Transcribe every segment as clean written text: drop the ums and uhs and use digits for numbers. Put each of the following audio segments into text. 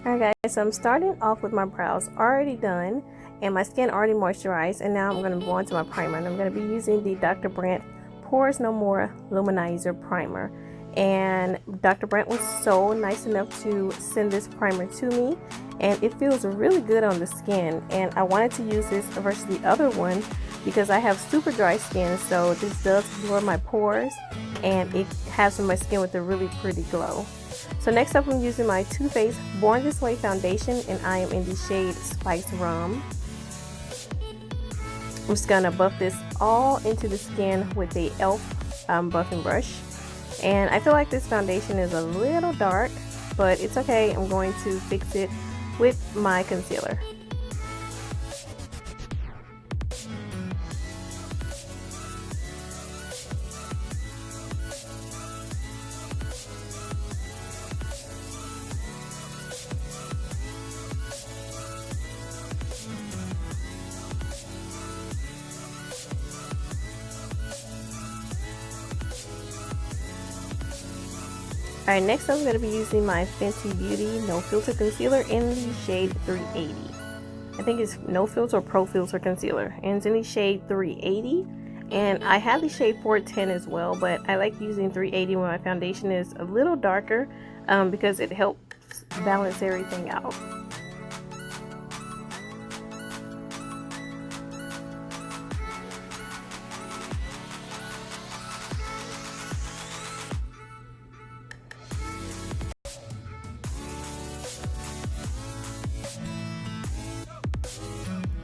Alright guys, so I'm starting off with my brows already done and my skin already moisturized, and now I'm going to go on to my primer, and I'm going to be using the Dr. Brandt Pores No More Luminizer Primer. And Dr. Brandt was so nice enough to send this primer to me, and it feels really good on the skin, and I wanted to use this versus the other one because I have super dry skin, so this does absorb my pores and it has my skin with a really pretty glow. So next up, I'm using my Too Faced Born This Way foundation, and I am in the shade Spice Rum. I'm just gonna buff this all into the skin with a e.l.f. Buffing brush. And I feel like this foundation is a little dark, but it's okay. I'm going to fix it with my concealer. Alright, next I'm going to be using my Fenty Beauty No Filter Concealer in the shade 380. I think it's No Filter or Pro Filter Concealer, and it's in the shade 380. And I have the shade 410 as well, but I like using 380 when my foundation is a little darker because it helps balance everything out.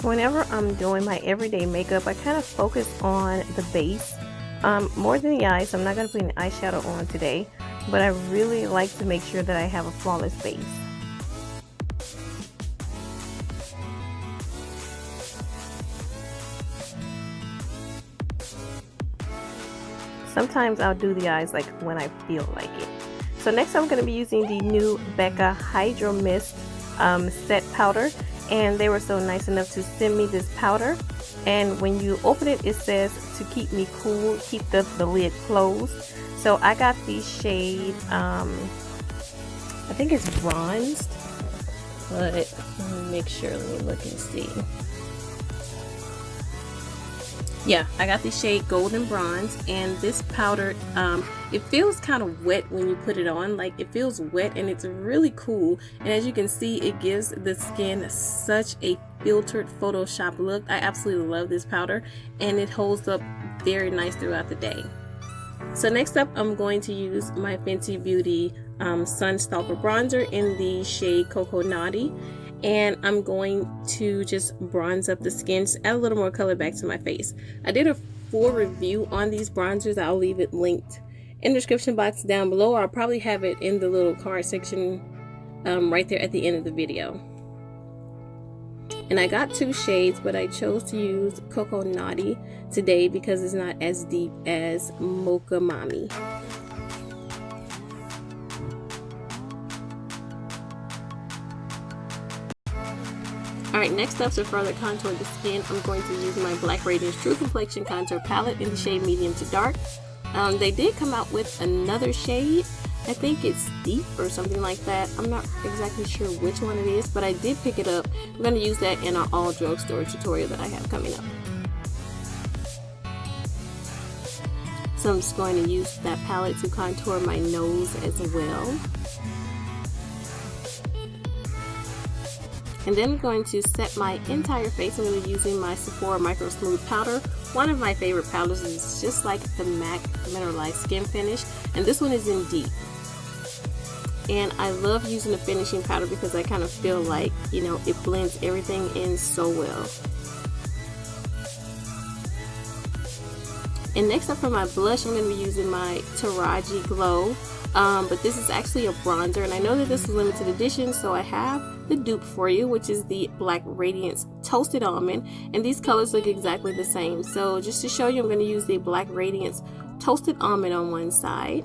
Whenever I'm doing my everyday makeup, I kind of focus on the base more than the eyes. I'm not going to put any eyeshadow on today, but I really like to make sure that I have a flawless base. Sometimes I'll do the eyes like when I feel like it. So next I'm going to be using the new BECCA Hydra-Mist set powder. And they were so nice enough to send me this powder, and when you open it, it says to keep me cool, keep the lid closed. So I got the shade I think it's bronzed, but let me make sure, let me look and see. Yeah, I got the shade Golden Bronze, and this powder, it feels kind of wet when you put it on. Like, it feels wet and it's really cool. And as you can see, it gives the skin such a filtered Photoshop look. I absolutely love this powder, and it holds up very nice throughout the day. So next up, I'm going to use my Fenty Beauty Sunstalker Bronzer in the shade Cocoa Naughty. And I'm going to just bronze up the skin, just add a little more color back to my face. I did a full review on these bronzers. I'll leave it linked in the description box down below, or I'll probably have it in the little card section right there at the end of the video. And I got two shades, but I chose to use Cocoa Naughty today because it's not as deep as Mocha Mommy. Alright, next up, to further contour the skin, I'm going to use my Black Radiance True Complexion Contour Palette in the shade Medium to Dark. They did come out with another shade. I think it's Deep or something like that. I'm not exactly sure which one it is, but I did pick it up. I'm going to use that in our all drugstore tutorial that I have coming up. So I'm just going to use that palette to contour my nose as well. And then I'm going to set my entire face. I'm going to be using my Sephora Micro Smooth Powder. One of my favorite powders is just like the MAC Mineralized Skin Finish. And this one is in Deep. And I love using a finishing powder because I kind of feel like, you know, it blends everything in so well. And next up for my blush, I'm going to be using my Taraji Glow. But this is actually a bronzer, and I know that this is limited edition, so I have the dupe for you, which is the Black Radiance Toasted Almond, and these colors look exactly the same. So just to show you, I'm going to use the Black Radiance Toasted Almond on one side.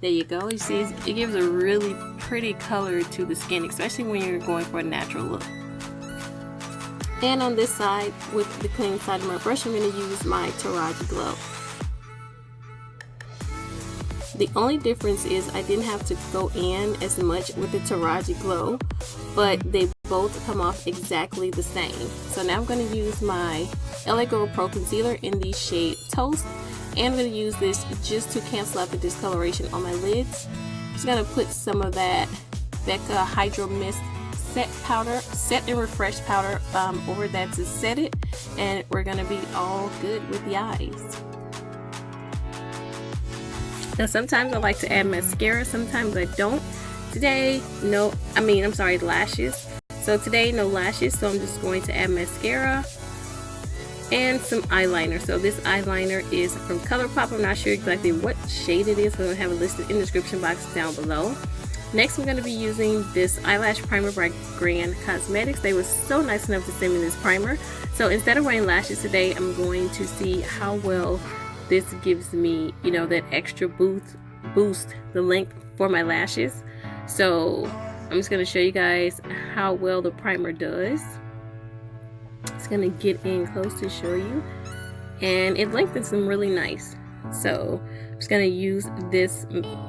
There you go. You see, it gives a really pretty color to the skin, especially when you're going for a natural look. And on this side, with the clean side of my brush, I'm going to use my Taraji Glow. The only difference is I didn't have to go in as much with the Taraji Glow, but they both come off exactly the same. So now I'm going to use my LA Girl Pro Concealer in the shade Toast, and I'm going to use this just to cancel out the discoloration on my lids. I'm just going to put some of that BECCA Hydra-Mist set and refresh powder over that to set it, and we're going to be all good with the eyes. Now sometimes I like to add mascara, sometimes I don't. Today, lashes. So today, no lashes, so I'm just going to add mascara and some eyeliner. So this eyeliner is from ColourPop. I'm not sure exactly what shade it is, so I'm going to have it listed in the description box down below. Next, I'm going to be using this eyelash primer by Grande Cosmetics. They were so nice enough to send me this primer. So instead of wearing lashes today, I'm going to see how well this gives me, you know, that extra boost the length for my lashes. So I'm just going to show you guys how well the primer does. It's going to get in close to show you, and it lengthens them really nice. So I'm just going to use this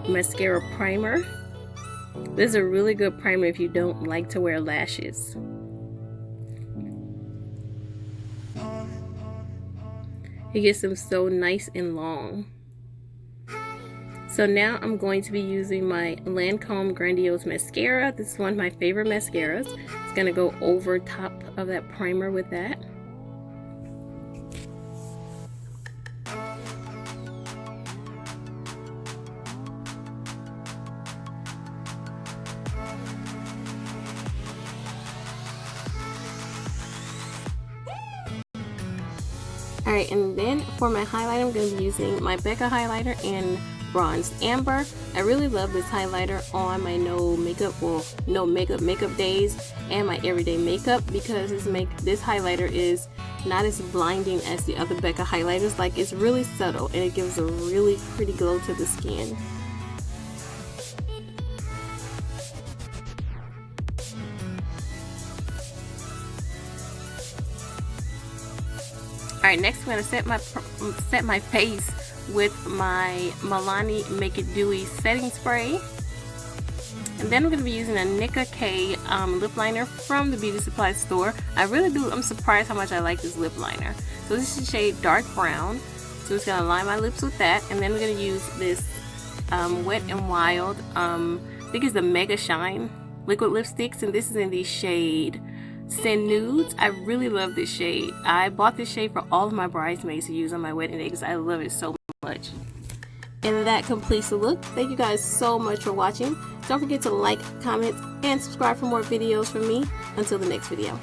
mascara primer. This is a really good primer if you don't like to wear lashes. It gets them so nice and long. So now I'm going to be using my Lancome Grandiose Mascara. This is one of my favorite mascaras. It's going to go over top of that primer with that. Alright, and then for my highlighter, I'm going to be using my BECCA highlighter in Bronze Amber. I really love this highlighter on my no makeup days and my everyday makeup, because this highlighter is not as blinding as the other BECCA highlighters. Like, it's really subtle and it gives a really pretty glow to the skin. Alright, next I'm going to set my face with my Milani Make It Dewy setting spray. And then I'm going to be using a Nicka K lip liner from the beauty supply store. I'm surprised how much I like this lip liner. So this is the shade Dark Brown. So I'm just going to line my lips with that. And then we're going to use this Wet n Wild, I think it's the Mega Shine liquid lipsticks. And this is in the shade Send Nudes. I really love this shade. I bought this shade for all of my bridesmaids to use on my wedding day because I love it so much. And that completes the look. Thank you guys so much for watching. Don't forget to like, comment, and subscribe for more videos from me. Until the next video.